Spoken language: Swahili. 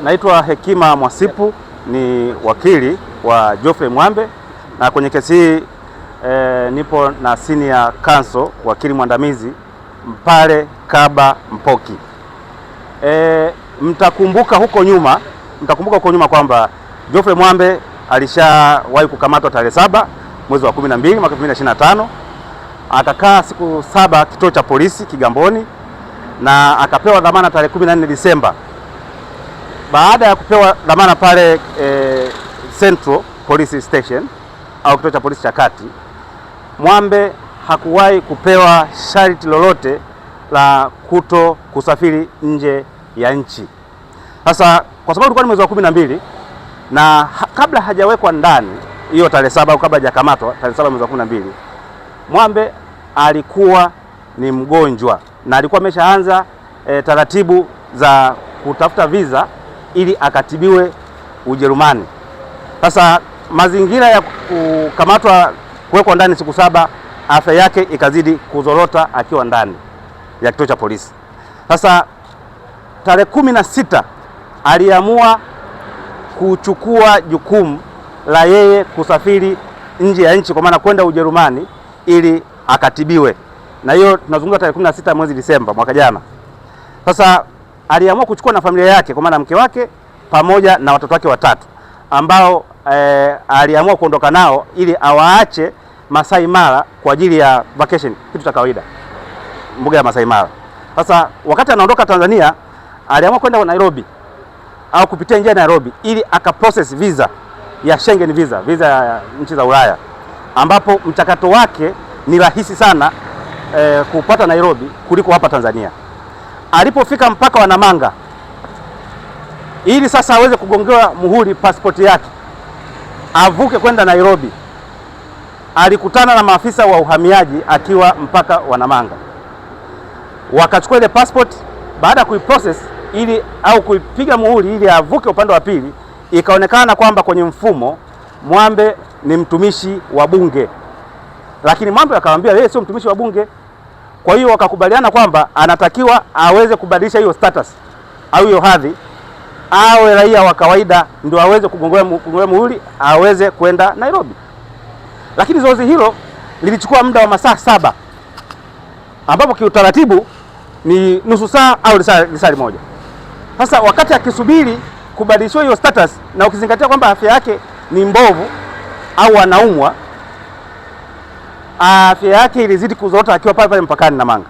Naitwa Hekima Mwasipu, ni wakili wa Geoffrey Mwambe, na kwenye kesi hii nipo na senior counsel wakili mwandamizi Mpale Kaba Mpoki. Mtakumbuka huko nyuma kwamba Geoffrey Mwambe alishawahi kukamatwa tarehe 7 mwezi wa 12 mwaka 2025, akakaa siku 7 kituo cha polisi Kigamboni na akapewa dhamana tarehe 14 Disemba. Baada ya kupewa dhamana pale Central Police Station au kituo cha polisi cha kati, Mwambe hakuwahi kupewa sharti lolote la kuto kusafiri nje ya nchi. Sasa kwa sababu ilikuwa ni mwezi wa 12 na kabla hajawekwa ndani hiyo tarehe 7 au kabla hajakamatwa tarehe 7 mwezi wa 12, Mwambe alikuwa ni mgonjwa na alikuwa ameshaanza taratibu za kutafuta visa ili akatibiwe Ujerumani. Sasa mazingira ya kukamatwa, kuwekwa ndani siku 7, afya yake ikazidi kuzorota akiwa ndani ya kituo cha polisi. Sasa tarehe 16 aliamua kuchukua jukumu la yeye kusafiri nje ya nchi, kwa maana kwenda Ujerumani ili akatibiwe, na hiyo tunazungumza tarehe 16 mwezi Disemba mwaka jana. Sasa aliamua kuchukua na familia yake, kwa maana mke wake pamoja na watoto wake watatu ambao aliamua kuondoka nao ili awaache Masai Mara kwa ajili ya vacation, kitu cha kawaida, mbuga ya Masai Mara. Sasa wakati anaondoka Tanzania, aliamua kwenda Nairobi au kupitia njia ya Nairobi ili akaprocess visa ya Schengen visa ya nchi za Ulaya, ambapo mchakato wake ni rahisi sana kupata Nairobi kuliko hapa Tanzania. Alipofika mpaka wa Namanga, ili sasa aweze kugongewa muhuri pasipoti yake avuke kwenda Nairobi, alikutana na maafisa wa uhamiaji akiwa mpaka wa Namanga. Wakachukua ile passport, baada ya kuiprocess ili au kuipiga muhuri ili avuke upande wa pili, ikaonekana kwamba kwenye mfumo Mwambe ni mtumishi wa bunge, lakini Mwambe akamwambia yeye sio mtumishi wa bunge. Kwa hiyo wakakubaliana kwamba anatakiwa aweze kubadilisha hiyo status au hiyo hadhi, awe raia wa kawaida ndio aweze kugongewa muhuri aweze kwenda Nairobi. Lakini zoezi hilo lilichukua muda wa masaa 7, ambapo kiutaratibu ni nusu saa au lisali moja. Sasa wakati akisubiri kubadilishwa hiyo status, na ukizingatia kwamba afya yake ni mbovu au anaumwa, afya yake ilizidi kuzorota akiwa pale mpakani Namanga.